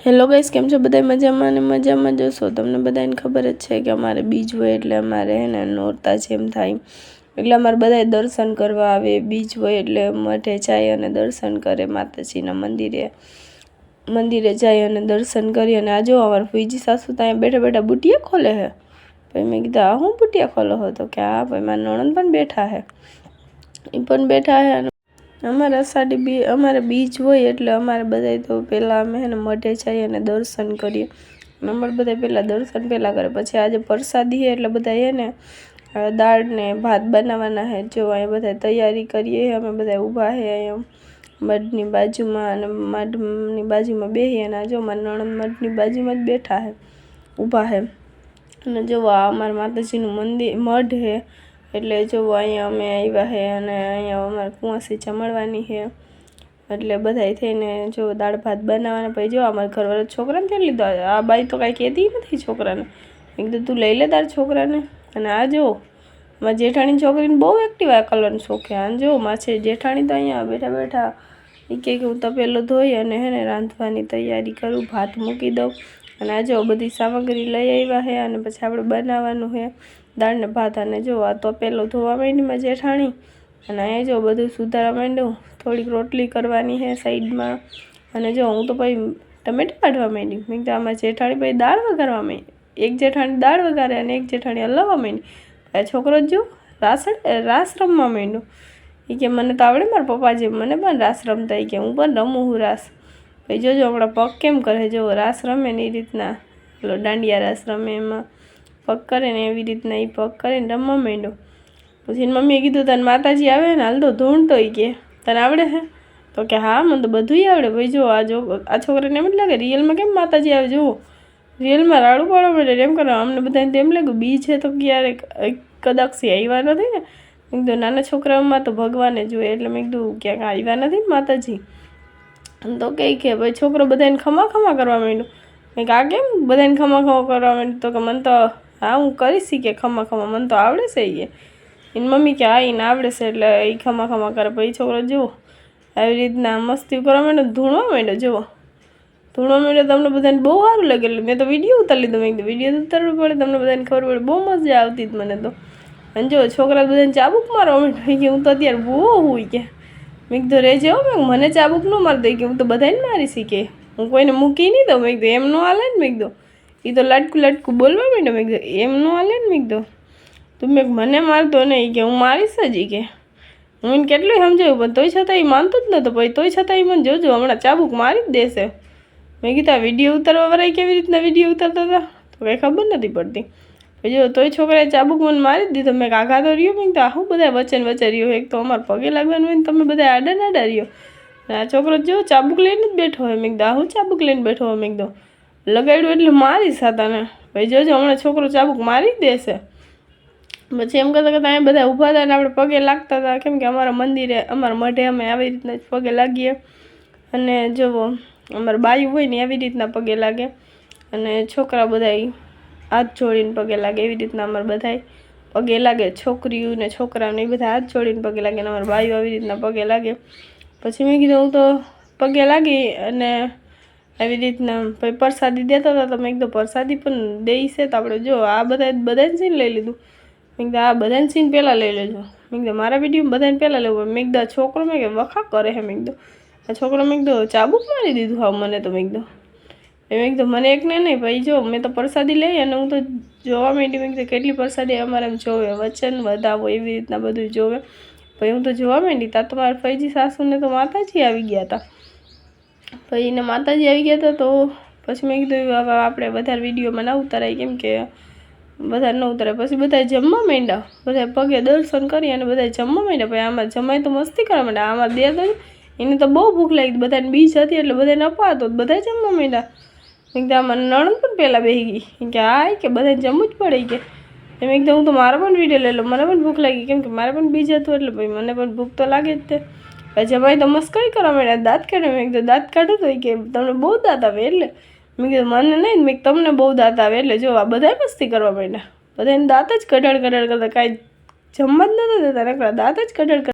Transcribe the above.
Hello guys, કેમ છો બધા? મજામાં અને મજામાં જોશો. તમને બધાને ખબર જ છે કે અમારે બીજ હોય એટલે અમારે હે ને નોરતા જેમ થાય, એટલે અમારે બધા દર્શન કરવા આવે. બીજ હોય એટલે મઠે જાય અને દર્શન કરે, માતાજીના મંદિરે જાય અને દર્શન કરી. અને આ જો અમારા ફુઈજી સાસુ ત્યાં બેઠા બેઠા બુટિયા ખોલે છે. પછી મેં કીધું આ હું બુટિયા ખોલો હો? તો કે હા ભાઈ મારા નણંદ પણ બેઠા છે, એ પણ બેઠા છે. અમારે બીજ હોય એટલે અમારે બધા તો પહેલાં અમે ને મઢે જઈએ અને દર્શન કરીએ. અમારે બધા પહેલાં દર્શન કરે, પછી આજે પ્રસાદી છે એટલે બધા છે ને દાળ ને ભાત બનાવવાના છે. જો અહીંયા બધા તૈયારી કરીએ, અમે બધા ઊભા છે અહીંયા મઢની બાજુમાં, અને મઢની બાજુમાં બેસીએ. અને જો મારા નણંદ મઢની બાજુમાં જ બેઠા છે, ઊભા છે. અને જો આ અમારા માતાજીનું મઢ છે, એટલે જો અહીંયા અમે આવ્યા છે અને અહીંયા અમારે કુંવાસી જમણવાની છે. એટલે બધા થઈને જો દાળ ભાત બનાવવાના. પછી જો અમારા ઘરવાળા છોકરાને તેલ લીધો. આ બાઈ તો કાંઈ કહેતી નથી છોકરાને. મેં કીધું તું લઈ લે તાર છોકરાને. અને આ જો મારા જેઠાણી છોકરીને બહુ એક્ટિવ આ કલરનો શોખ છે. આને જો મારે જેઠાણી તો અહીંયા બેઠા બેઠા એ કહે કે હું તપેલો ધોઈ અને હે ને રાંધવાની તૈયારી કરું, ભાત મૂકી દઉં. અને આ જો બધી સામગ્રી લઈ આવ્યા છે અને પછી આપણે બનાવવાનું છે દાળ ને ભાત. અને જો આ તપેલો ધોવા માંડી માં જેઠાણી, અને અહીંયા જો બધું સુધારવા માંડ્યું. થોડીક રોટલી કરવાની છે સાઈડમાં. અને જો હું તો પછી ટમેટા કાઢવા માંડી. મેં કીધું આમાં જેઠાણી પછી દાળ વઘારવા માંડી. એક જેઠાણી દાળ વઘારે અને એક જેઠાણી હલાવવા માંડી. આ છોકરો જો રાસ રમવા માંડ્યો. એ કે મને તો આવડે મારા પપ્પા જેમ, મને પણ રાસ રમતા. એ કે હું પણ રમું હું રાસ. પછી જોજો હમણાં પગ કેમ કરે, જો રાસ રમે ને એ રીતના પેલો દાંડિયા રાસ રમે એમાં પગ કરે ને એવી રીતના એ પગ કરીને રમવા માંડ્યો. પછી એની મમ્મીએ કીધું તને માતાજી આવે ને હાલ તો ધૂણતો. એ કે તને આવડે છે? તો કે હા મને તો બધુંય આવડે. ભાઈ જો આ છોકરાને એમ જ લાગે રિયલમાં કેમ માતાજી આવે. જુઓ રિયલમાં રાડું પાડવા માંડે એમ કરવા. અમને બધાને તેમ લાગ્યું બી છે તો ક્યારેક કદાચ આવ્યા નથી ને. મેં કીધું નાના છોકરાઓમાં તો ભગવાને જોઈએ, એટલે મેં કીધું ક્યાંક આવ્યા નથી ને માતાજી. તો કહે કે ભાઈ છોકરો બધાને ખમા ખમા કરવા માંડ્યો. મેં કે આ કેમ બધાને ખમા ખમા કરવા માંડ્યું? તો કે મને તો હા હું કરી શીખે ખમા ખમા, મને તો આવડે છે. એની મમ્મી કે હા એને આવડે છે એટલે એ ખમા ખમા કરે. પછી છોકરો જુઓ આવી રીતના મસ્તી કરવા માંડ્યો, ધૂણવા માંડ્યો. જુઓ ધૂણવા માંડ્યો. તમને બધાને બહુ સારું લાગે એટલે મેં તો વિડીયો ઉતારી લીધો. મેં કીધું વિડીયો ઉતારવું પડે, તમને બધાને ખબર પડે. બહુ મજા આવતી હતી મને તો. અને જો છોકરા બધાને ચાબુક મારવા માંડ્યો કે હું તો અત્યારે બહુ હોય કે. મેં કીધું રેજે હો, મેં મને ચાબુક ન મારી દઈ કે હું તો બધાને મારી શીખે, હું કોઈને મૂકી નહીં દઉં. મેં કીધું એમ ન હાલે ને. મેં કીધું એ તો લટકું બોલવા માંડ્યો. મેં કીધું એમ ન હાલે ને. મેં કીધું તું મેં મને મારતો નહીં કે હું મારીશ જ. કે હું એને કેટલું સમજાવ્યું પણ તોય છતાં એ માનતો જ નહોતો. પછી તોય છતાં એ મને જોજો હમણાં ચાબુક મારી જ દેશે. મેં કીધું આ વિડીયો ઉતારવા વાળા કેવી રીતના વિડીયો ઉતારતા હતા તો કંઈ ખબર નથી પડતી. પછી જો તોય છોકરાએ ચાબુક મને મારી જ દીધો. મેં આઘા તો રહ્યો. મેં કીધું આ શું બધા વચન રહ્યો. એક તો અમારે પગે લાગવાનું હોય ને તમે બધા આડા રહ્યો. અને આ છોકરો જો ચાબુક લઈને જ બેઠો હોય. મેં કીધું આ હું ચાબુક લઈને બેઠો હોય. મેં કીધું લગાડ્યું એટલે મારીશ તને. ભાઈ જોજો હમણાં છોકરો ચાબુક મારી જ દેશે. પછી એમ કરતાં કરતાં અહીંયા બધા ઊભા હતા અને આપણે પગે લાગતા હતા. કેમ કે અમારા મંદિરે અમારા મઢે અમે આવી રીતના જ પગે લાગીએ. અને જુઓ અમારા બાયું હોય ને એવી રીતના પગે લાગે, અને છોકરા બધા હાથ જોડીને પગે લાગે. એવી રીતના અમારે બધા પગે લાગે. છોકરીઓ ને છોકરાઓને એ બધા હાથ જોડીને પગે લાગે, અને અમારા બાયું આવી રીતના પગે લાગે. પછી મેં કીધું હું તો પગે લાગી અને આવી રીતના પછી પ્રસાદી દેતા હતા. તો મેં કીધું પ્રસાદી પણ દઈ છે તો આપણે જો આ બધાને સીન લઈ લીધું. મેં કીધું આ બધાને સીન પહેલાં લઈ લેજો. મેં કીધું મારા વિડીયોમાં બધાને પહેલાં લેવું. મેં કીધું આ છોકરો મેં કે વખા કરે છે. મેં કીધું આ છોકરો મેં કીધું ચાબુક મારી દીધું હા મને તો. મેં કીધું મને એકને નહીં. ભાઈ જો મેં તો પ્રસાદી લઈ અને હું તો જોવા માંડી. મેં કીધું કેટલી પ્રસાદી અમારે એમ જોવે, વચન વધાવો એવી રીતના બધું જોવે. પછી હું તો જોવા માંડી. ત્યાં તો મારા ફઈજી સાસુને તો માતાજી આવી ગયા હતા. પછી એને માતાજી આવી ગયા હતા. તો પછી મેં કીધું હવે આપણે વધારે વિડીયોમાં ના ઉતારાય, કેમ કે બધા ન ઉતરે. પછી બધા જમવા માંડ્યા. બધા પગે દર્શન કરી અને બધા જમવા માંડ્યા. પછી આમાં જમાય તો મસ્તી કરવા માંડ્યા. આમાં દે તો એને તો બહુ ભૂખ લાગી. બધાને બીજ હતી એટલે બધાને અપાતો બધા જમવા માંડ્યા. મેં કીધું આમાં નણંદ પણ પહેલાં બેસી ગઈ કે હા કે બધાને જમવું જ પડે. કે મેં કીધું હું તો મારો પણ વિડીયો લઈ લો, મને પણ ભૂખ લાગી. કેમ કે મારે પણ બીજ હતું એટલે ભાઈ મને પણ ભૂખ તો લાગે જ તે. પછી જમાઈ તો મસ્કરી કરવા માંડ્યા, દાંત કાઢે. મેં કીધું દાંત કાઢો તો કે તમને બહુ દાંત આવે એટલે. મેં કીધું મને નહીં. મેં તમને બહુ દાંત આવે એટલે જો આ બધા મસ્તી કરવા માંડ્યા. બધાને દાંત જ કઢાડ કરતા કાંઈ જમવા જ નહોતા દેતા. દાંત જ કઢાડ